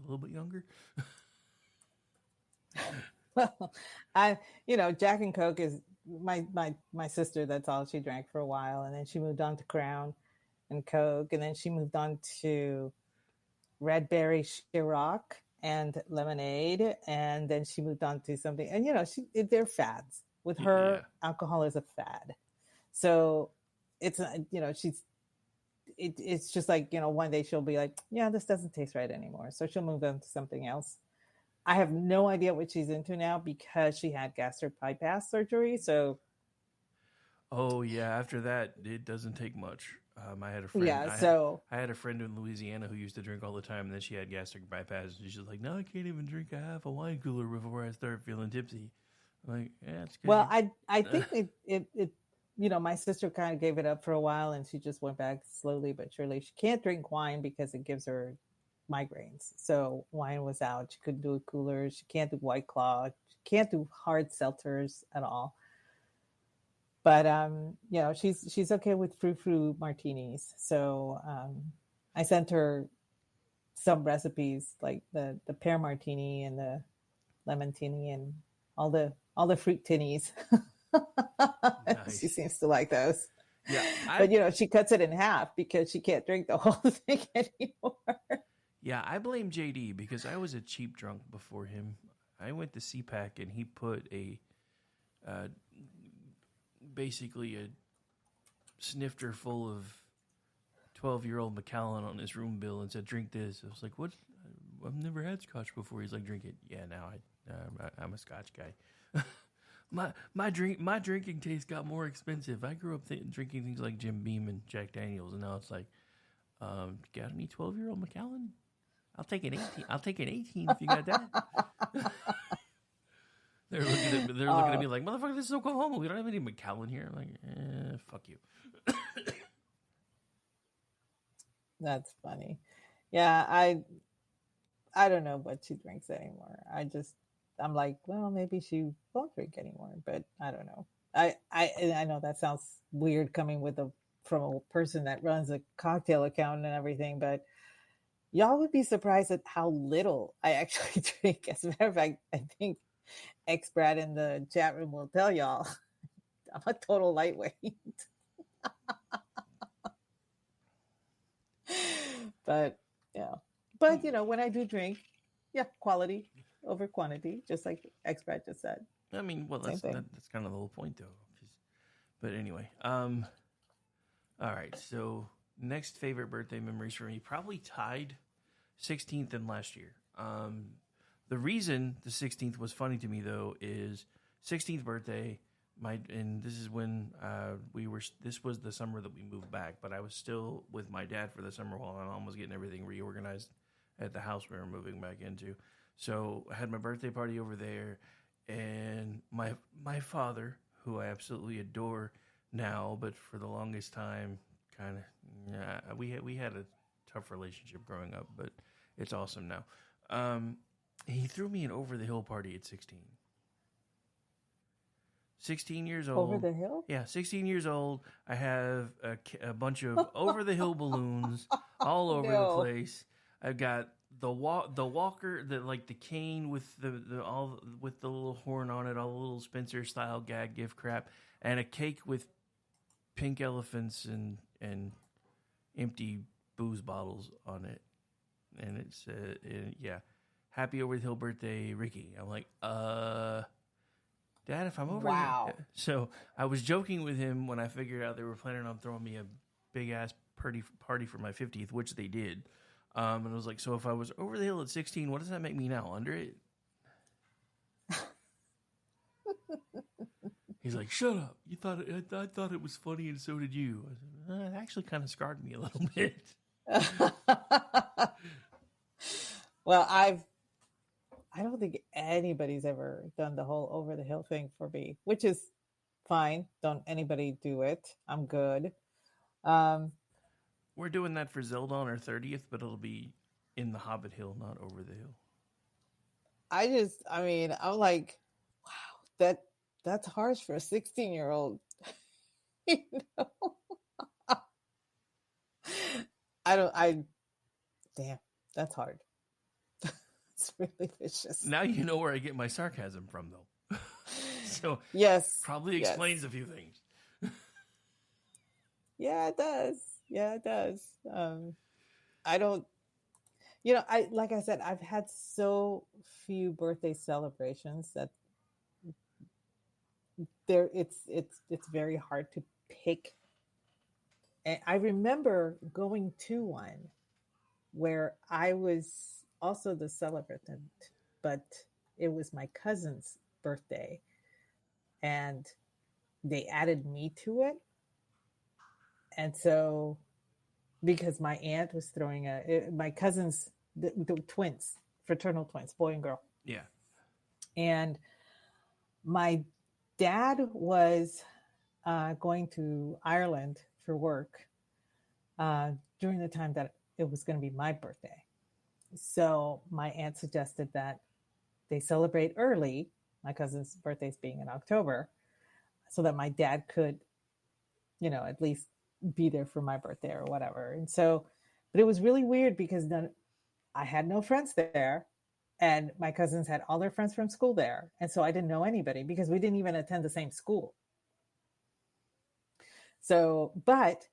little bit younger. Well, Jack and Coke is my sister. That's all she drank for a while, and then she moved on to Crown and Coke, and then she moved on to Red Berry Ciroc and lemonade, and then she moved on to something. And they're fads. With her, alcohol is a fad. So it's it's just like, one day she'll be like, yeah, this doesn't taste right anymore. So she'll move on to something else. I have no idea what she's into now because she had gastric bypass surgery. So, oh yeah, after that, it doesn't take much. I had a friend. Yeah, I had a friend in Louisiana who used to drink all the time, and then she had gastric bypass, and she's just like, "No, I can't even drink a half a wine cooler before I start feeling tipsy." I'm like, yeah, it's good. Well, I think it my sister kind of gave it up for a while, and she just went back slowly but surely. She can't drink wine because it gives her migraines. So wine was out. She couldn't do coolers. She can't do White Claw. She can't do hard seltzers at all. But she's okay with frou-frou martinis. So I sent her some recipes like the pear martini and the lemon tini and all the fruit tinnies. Nice. She seems to like those. Yeah, but she cuts it in half because she can't drink the whole thing anymore. Yeah, I blame JD because I was a cheap drunk before him. I went to CPAC and he put basically a snifter full of 12-year-old Macallan on his room bill and said, "Drink this." I was like, "What? I've never had scotch before." He's like, "Drink it." Yeah, now I'm a scotch guy. My drinking taste got more expensive. I grew up drinking things like Jim Beam and Jack Daniels, and now it's like, got any 12-year-old Macallan? I'll take an 18. I'll take an 18 if you got that. They're looking at me like, motherfucker, this is Oklahoma. We don't have any Macallan here. I'm like, fuck you. That's funny. Yeah, I don't know what she drinks anymore. I'm like, well, maybe she won't drink anymore, but I don't know. I know that sounds weird coming from a person that runs a cocktail account and everything, but y'all would be surprised at how little I actually drink. As a matter of fact, I think X-Brad in the chat room will tell y'all I'm a total lightweight. But when I do drink, quality over quantity, just like X-Brad just said. I mean, well, that's kind of the whole point, though. But anyway, all right. So next favorite birthday memories for me, probably tied 16th and last year. The reason the 16th was funny to me, though, is 16th birthday. And this is when this was the summer that we moved back, but I was still with my dad for the summer while my mom was getting everything reorganized at the house we were moving back into. So I had my birthday party over there, and my father, who I absolutely adore now, but for the longest time, we had a tough relationship growing up, but it's awesome now. He threw me an over the hill party at 16. 16 years old. Over the hill? Yeah, 16 years old. I have a bunch of over the hill balloons all over the place. I've got the walker, the cane with the little horn on it, all the little Spencer style gag gift crap, and a cake with pink elephants and empty booze bottles on it. And it's happy over the hill birthday, Ricky. I'm like, Dad, if I'm over here. So I was joking with him when I figured out they were planning on throwing me a big ass party for my 50th, which they did. And I was like, so if I was over the hill at 16, what does that make me now? Under it? He's like, shut up. I thought it was funny, and so did you. I said, it actually kind of scarred me a little bit. Well, I don't think anybody's ever done the whole over the hill thing for me, which is fine. Don't anybody do it. I'm good. We're doing that for Zelda on her 30th, but it'll be in the Hobbit Hill, not over the hill. I'm like, wow, that's harsh for a 16-year-old. Damn, that's hard. It's really vicious. Now you know where I get my sarcasm from, though. So yes, probably explains a few things. Yeah, it does. Like I said, I've had so few birthday celebrations that it's very hard to pick. And I remember going to one where I was also the celebrant, but it was my cousin's birthday, and they added me to it. And so, because my aunt was throwing my cousins, the twins, fraternal twins, boy and girl. Yeah. And my dad was going to Ireland for work during the time that it was going to be my birthday. So my aunt suggested that they celebrate early, my cousin's birthday's being in October, so that my dad could, at least be there for my birthday or whatever. And so, but it was really weird because then I had no friends there, and my cousins had all their friends from school there. And so I didn't know anybody because we didn't even attend the same school. So, but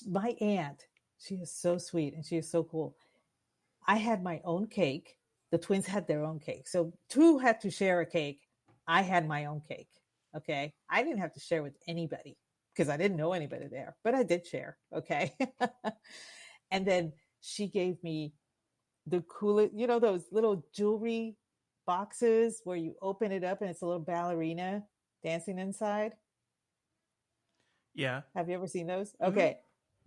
my aunt, she is so sweet and she is so cool. I had my own cake. The twins had their own cake. So two had to share a cake. I had my own cake. Okay. I didn't have to share with anybody because I didn't know anybody there, but I did share. Okay. And then she gave me the coolest, those little jewelry boxes where you open it up and it's a little ballerina dancing inside. Yeah. Have you ever seen those? Mm-hmm. Okay.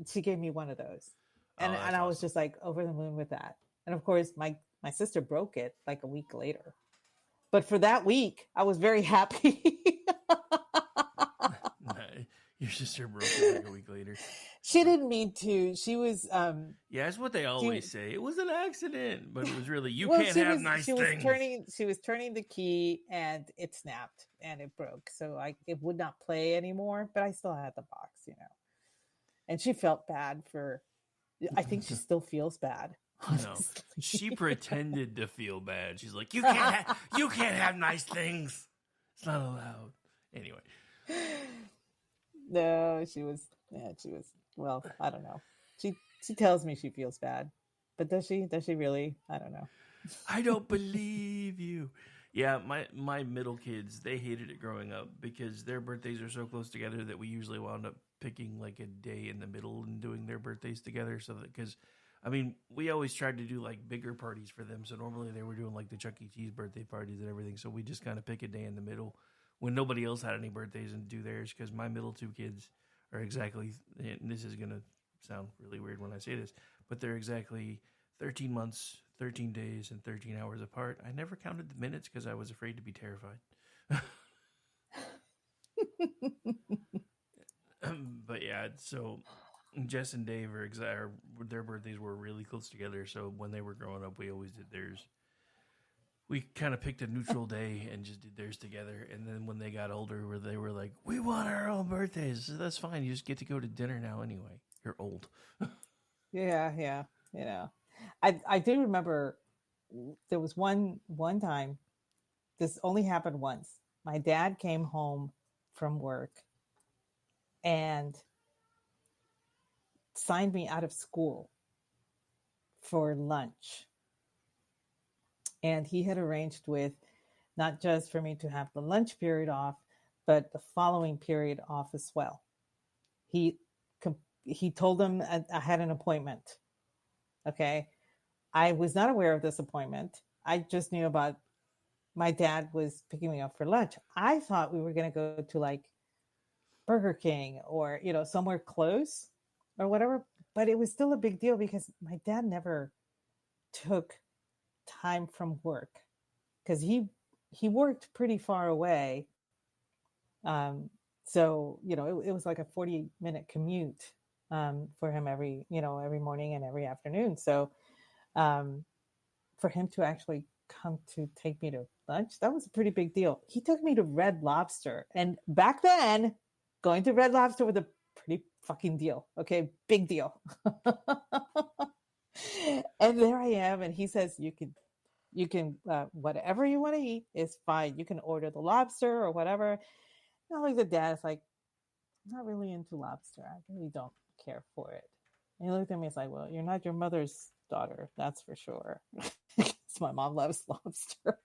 She gave me one of those. And I was just like over the moon with that. And of course, my sister broke it like a week later. But for that week, I was very happy. Your sister broke it like a week later. She didn't mean to. She was. Yeah, that's what they always say. It was an accident, but it was really you Well, can't have nice things. She was turning the key, and it snapped and it broke. So it would not play anymore. But I still had the box, And she felt bad for. I think she still feels bad. No, she pretended to feel bad. She's like, you can't have nice things. It's not allowed. Anyway. No, she was. Well, I don't know. She tells me she feels bad, but does she? Does she really? I don't know. I don't believe you. Yeah, my middle kids, they hated it growing up because their birthdays are so close together that we usually wound up picking like a day in the middle and doing their birthdays together. So that because. I mean, we always tried to do like bigger parties for them. So normally they were doing like the Chuck E. Cheese birthday parties and everything. So we just kind of pick a day in the middle when nobody else had any birthdays and do theirs. Because my middle two kids are exactly, and this is going to sound really weird when I say this, but they're exactly 13 months, 13 days, and 13 hours apart. I never counted the minutes because I was afraid to be terrified. But yeah, so... Jess and Dave their birthdays were really close together. So when they were growing up, we always did theirs. We kind of picked a neutral day and just did theirs together. And then when they got older, they were like, "We want our own birthdays." So that's fine. You just get to go to dinner now anyway. You're old. Yeah. I do remember there was one time. This only happened once. My dad came home from work and signed me out of school for lunch. And he had arranged with not just for me to have the lunch period off, but the following period off as well. He told them I had an appointment. Okay. I was not aware of this appointment. I just knew about my dad was picking me up for lunch. I thought we were going to go to like Burger King or, somewhere close or whatever, but it was still a big deal because my dad never took time from work because he worked pretty far away. So, it was like a 40-minute commute for him every morning and every afternoon. So for him to actually come to take me to lunch, that was a pretty big deal. He took me to Red Lobster. And back then, going to Red Lobster was a pretty fucking deal. Okay, big deal. And there I am, and he says, you can whatever you want to eat is fine. You can order the lobster or whatever. And I look at Dad, it's like, I'm not really into lobster. I really don't care for it. And he looked at me, it's like, well, you're not your mother's daughter, that's for sure. My mom loves lobster.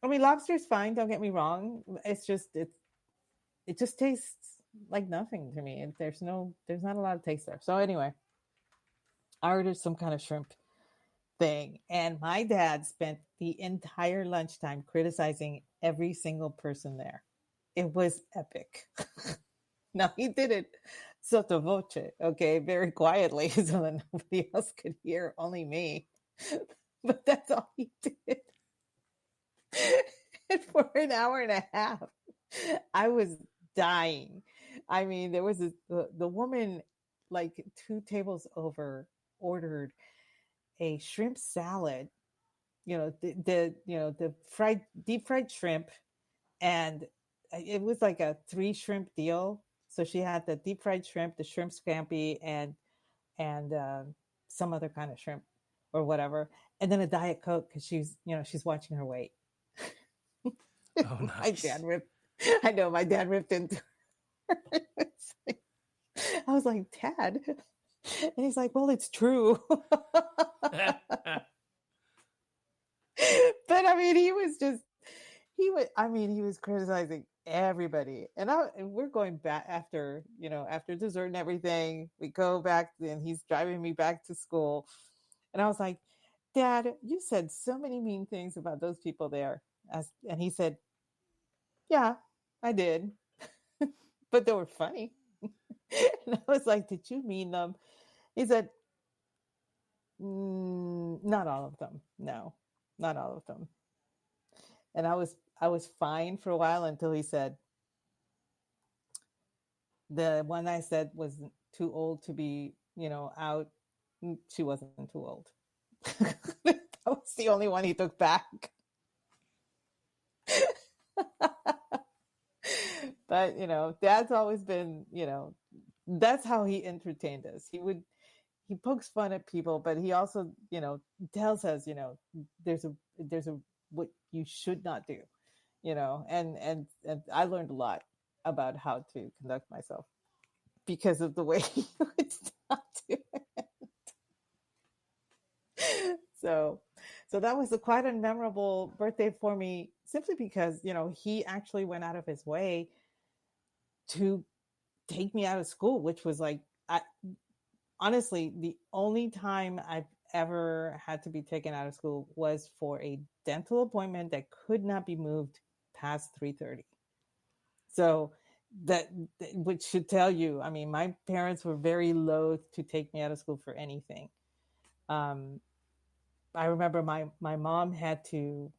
Lobster's fine, don't get me wrong. It's just it just tastes like nothing to me. And there's not a lot of taste there. So anyway, I ordered some kind of shrimp thing, and my dad spent the entire lunchtime criticizing every single person there. It was epic. Now he did it sotto voce, okay, very quietly, so that nobody else could hear, only me. But that's all he did. And for an hour and a half, I was dying. I mean, there was the woman, like 2 tables over, ordered a shrimp salad. The deep fried shrimp, and it was like a 3 shrimp deal. So she had the deep fried shrimp, the shrimp scampi, and some other kind of shrimp or whatever, and then a Diet Coke because she's watching her weight. Oh, nice. My dad ripped into her. I was like, Dad, and he's like, well, it's true. But I mean, he was criticizing everybody, and we're going back after dessert and everything. We go back, and he's driving me back to school, and I was like, Dad, you said so many mean things about those people there. And he said, yeah, I did, but they were funny. And I was like, did you mean them? He said, not all of them. No, not all of them. And I was fine for a while until he said, the one I said was too old to be, out, she wasn't too old. That was the only one he took back. But, Dad's always been, that's how he entertained us. He pokes fun at people, but he also, tells us, there's a what you should not do, and I learned a lot about how to conduct myself because of the way he would not do it. So that was quite a memorable birthday for me, simply because, he actually went out of his way to take me out of school, which was like, honestly, the only time I've ever had to be taken out of school was for a dental appointment that could not be moved past 3:30. So that, which should tell you, I mean, my parents were very loath to take me out of school for anything. I remember my mom had to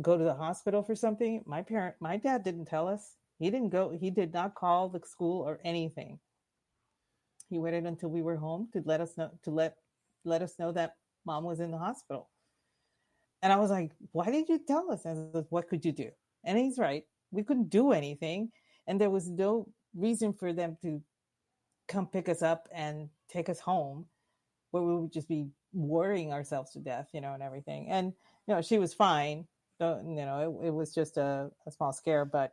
go to the hospital for something. My dad didn't tell us. He didn't go. He did not call the school or anything. He waited until we were home to let us know, let us know that mom was in the hospital. And I was like, why did you tell us? And I was like, what could you do? And he's right. We couldn't do anything. And there was no reason for them to come pick us up and take us home, where we would just be worrying ourselves to death, and everything. And, she was fine. So, it was just a small scare, but,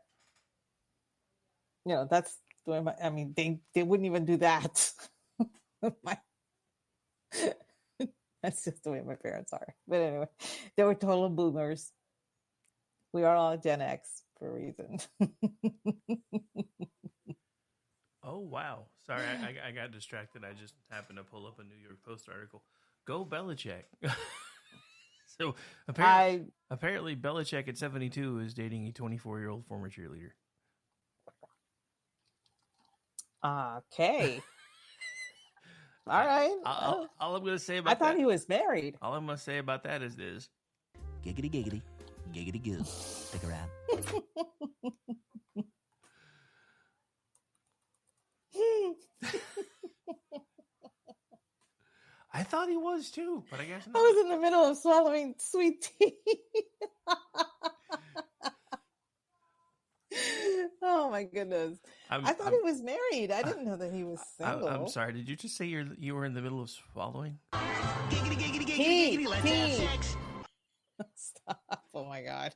that's the way I mean, they wouldn't even do that. That's just the way my parents are. But anyway, they were total boomers. We are all Gen X for a reason. Oh, wow. Sorry, I got distracted. I just happened to pull up a New York Post article. Go Belichick. So apparently Belichick at 72 is dating a 24-year-old former cheerleader. Okay. All right. All I'm going to say about I thought he was married. All I'm going to say about that is this. Giggity giggity. Giggity goo. Stick around. I thought he was too, but I guess not. I was in the middle of swallowing sweet tea. Oh my goodness. I thought he was married. I didn't know that he was single. I'm sorry. Did you just say you were in the middle of swallowing? Giggity giggity giggity giggity. Let's have sex. Stop. Oh my God.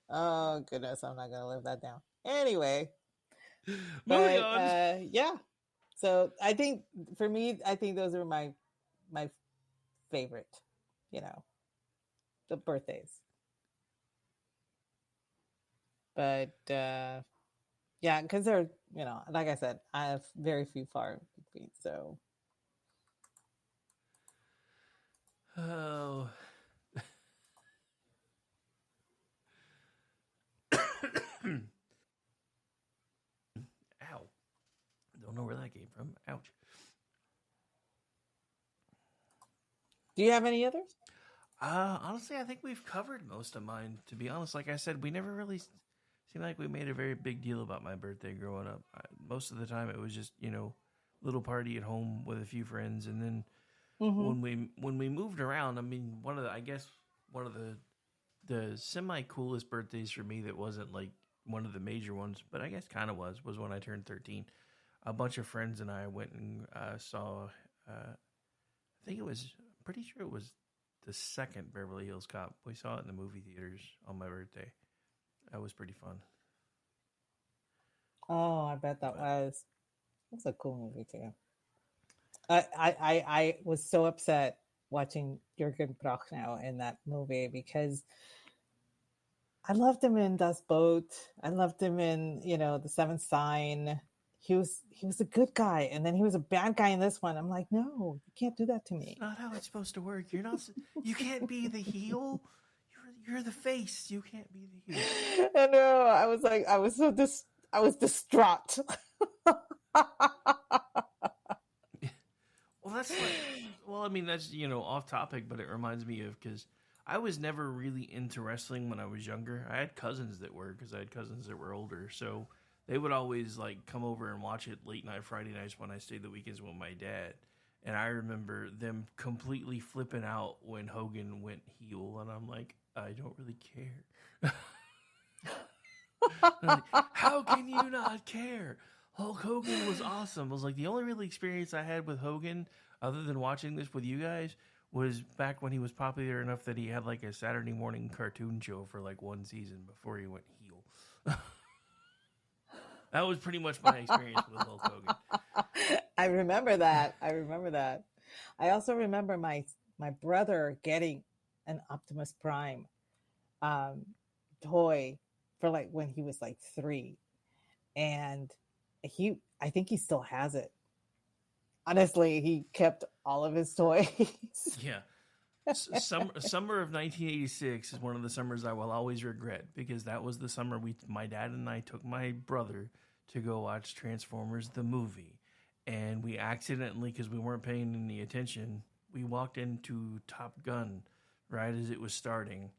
Oh goodness. I'm not going to live that down. Anyway. Moving on. Yeah. So I think for me, those are my favorite, the birthdays. But yeah, because they're, like I said, I have very few far between. So. Oh. Ow. Don't know where that came from. Ouch. Do you have any others? Honestly, I think we've covered most of mine. To be honest, like I said, we never really seemed like we made a very big deal about my birthday growing up. Most of the time, it was just little party at home with a few friends, and then when we moved around, I mean, one of the semi coolest birthdays for me that wasn't like one of the major ones, but I guess kind of was when I turned 13. A bunch of friends and I went and saw. I'm pretty sure it was the second Beverly Hills Cop. We saw it in the movie theaters on my birthday. That was pretty fun. Oh, I bet that was. That's a cool movie too. I was so upset watching Jürgen Prochnow in that movie because I loved him in Das Boot. I loved him in The Seventh Sign. He was a good guy, and then he was a bad guy in this one. I'm like, no, you can't do that to me. It's not how it's supposed to work. You're not. You can't be the heel. You're the face. You can't be the heel. I know. I was like, I was distraught. Well, I mean, that's off topic, but it reminds me of because I was never really into wrestling when I was younger. I had cousins that were because I had cousins that were older, so. they would always like come over and watch it late night Friday nights when I stayed the weekends with my dad. And I remember them completely flipping out when Hogan went heel, and I'm like, I don't really care. Like, how can you not care? Hulk Hogan was awesome. It was like the only real experience I had with Hogan, other than watching this with you guys, was back when he was popular enough that he had like a Saturday morning cartoon show for like one season before he went heel. That was pretty much my experience with Hulk Hogan. I remember that. I also remember my brother getting an Optimus Prime toy for like when he was like 3, and I think he still has it. Honestly, he kept all of his toys. Yeah. Summer of 1986 is one of the summers I will always regret, because that was the summer my dad and I took my brother to go watch Transformers the movie. And we accidentally, because we weren't paying any attention, we walked into Top Gun right as it was starting,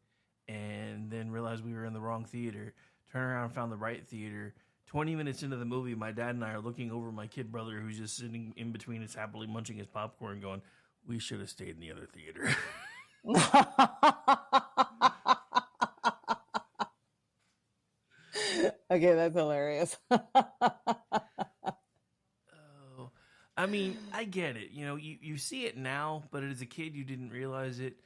and then realized we were in the wrong theater. Turned around and found the right theater. 20 minutes into the movie, my dad and I are looking over my kid brother, who's just sitting in between us, happily munching his popcorn, going, we should have stayed in the other theater. Okay, that's hilarious. I mean, I get it. You know, you see it now, but as a kid, you didn't realize it.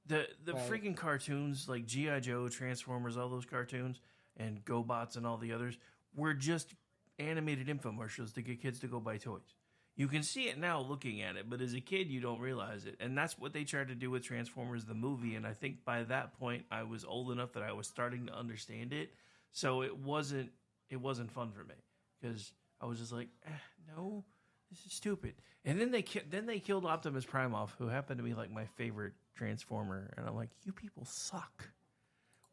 The Right. freaking cartoons, like G.I. Joe, Transformers, all those cartoons, and GoBots and all the others, were just animated infomercials to get kids to go buy toys. You can see it now looking at it, but as a kid, you don't realize it. And that's what they tried to do with Transformers the movie, and I think by that point, I was old enough that I was starting to understand it. So it wasn't fun for me, because I was just like, no, this is stupid. And then they killed Optimus Prime off, who happened to be like my favorite Transformer, and I'm like, you people suck.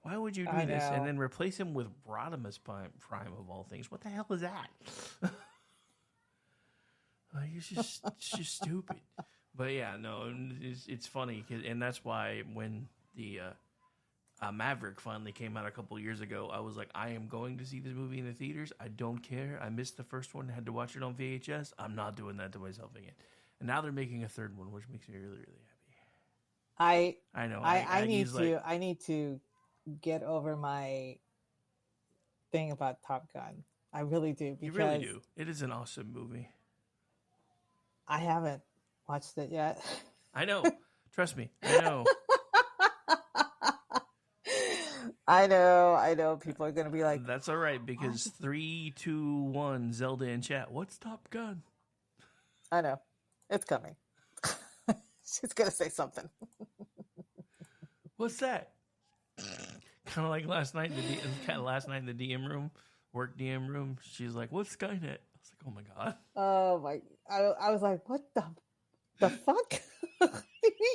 Why would you do I this? know. And then replace him with Rodimus Prime of all things. What the hell is that? Like, it's just stupid. But yeah, no, it's funny, and that's why when the Maverick finally came out a couple years ago, I was like, I am going to see this movie in the theaters. I don't care. I missed the first one, had to watch it on VHS. I'm not doing that to myself again. And now they're making a third one, which makes me really, really happy. I know. I need to get over my thing about Top Gun. I really do. You Because really do. It is an awesome movie. I haven't watched it yet. I know. Trust me. I know. I know. People are going to be like, That's all right, because 3, 2, 1, Zelda in chat. What's Top Gun? I know. It's coming. She's going to say something. What's that? Kind of like last night in the DM room, work DM room. She's like, "What's Skynet?" I was like, "Oh my god!" Oh my! I was like, "What the fuck?"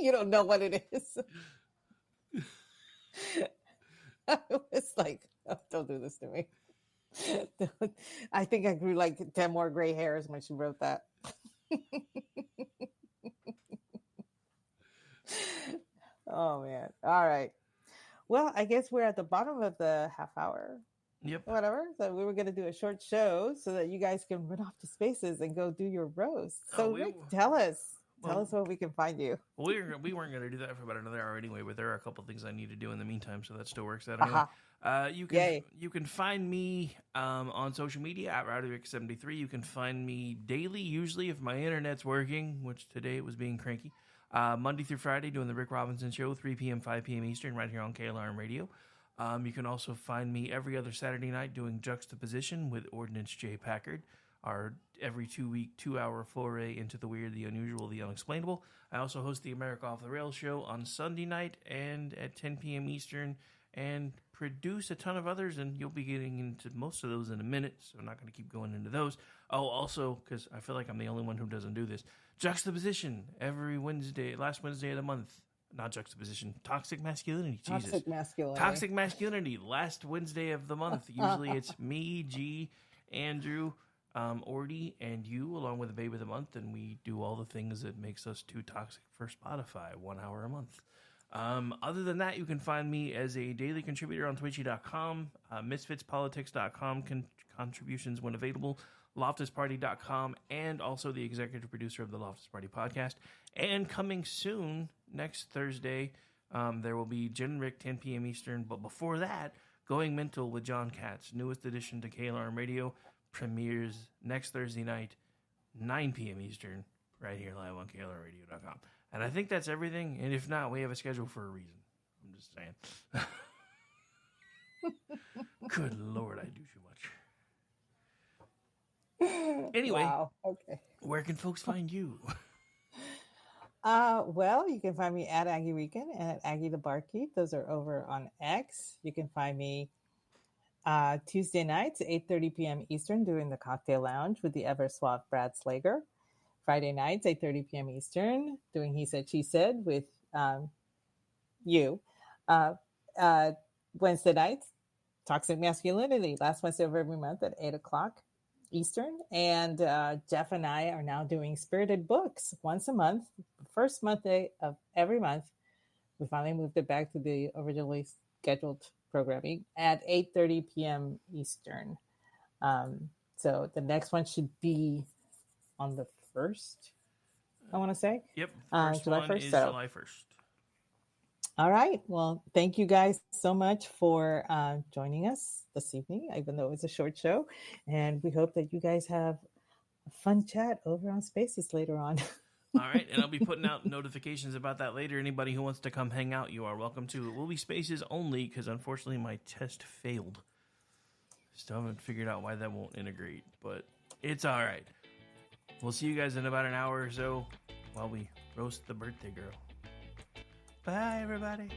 You don't know what it is. I was like, oh, "Don't do this to me." I think I grew like 10 more gray hairs when she wrote that. Oh man! All right. Well, I guess we're at the bottom of the half hour. Yep. Whatever. So we were going to do a short show so that you guys can run off to spaces and go do your roast. So Rick, tell us where we can find you. Well, we weren't going to do that for about another hour anyway, but there are a couple of things I need to do in the meantime, so that still works out anyway. You can find me on social media at RowdyRick73. You can find me daily, usually if my internet's working, which today it was being cranky. Monday through Friday doing the Rick Robinson Show, 3 p.m., 5 p.m. Eastern, right here on KLRM Radio. You can also find me every other Saturday night doing Juxtaposition with Ordnance J. Packard, our every 2-week, 2-hour foray into the weird, the unusual, the unexplainable. I also host the America Off the Rails show on Sunday night and at 10 p.m. Eastern, and produce a ton of others, and you'll be getting into most of those in a minute, so I'm not going to keep going into those. Oh, also, because I feel like I'm the only one who doesn't do this, Juxtaposition every Wednesday, last Wednesday of the month. Not Juxtaposition, Toxic Masculinity. Jesus. Toxic Masculinity, last Wednesday of the month. Usually it's me, G, Andrew, Ordy, and you, along with the Babe of the Month, and we do all the things that makes us too toxic for Spotify, 1 hour a month. Other than that, you can find me as a daily contributor on Twitchy.com, MisfitsPolitics.com, contributions when available, LoftusParty.com, and also the executive producer of the Loftus Party podcast. And coming soon, next Thursday, there will be Jen and Rick, 10 p.m. Eastern. But before that, Going Mental with John Katz, newest edition to KLRM Radio, premieres next Thursday night, 9 p.m. Eastern, right here live on KLRradio.com. And I think that's everything. And if not, we have a schedule for a reason. I'm just saying. Good Lord, I do too much. Anyway, Wow. Okay. where can folks find you? Well, you can find me at Aggie Rican and at Aggie the Barkeep. Those are over on X. You can find me Tuesday nights, 8:30 p.m. Eastern, doing the Cocktail Lounge with the ever suave Brad Slager. Friday nights, 8:30 p.m. Eastern, doing He Said, She Said with you. Wednesday nights, Toxic Masculinity, last Wednesday of every month at 8 o'clock Eastern. And Jeff and I are now doing Spirited Books once a month, first Monday of every month. We finally moved it back to the originally scheduled programming at 8:30 p.m. Eastern. So the next one should be on the 1st, I want to say. Yep. First July one 1st, is so. July 1st. All right. Well, thank you guys so much for joining us this evening, even though it was a short show. And we hope that you guys have a fun chat over on Spaces later on. All right. And I'll be putting out notifications about that later. Anybody who wants to come hang out, you are welcome to. It will be Spaces only because unfortunately my test failed. Still haven't figured out why that won't integrate, but it's all right. We'll see you guys in about an hour or so while we roast the birthday girl. Bye, everybody.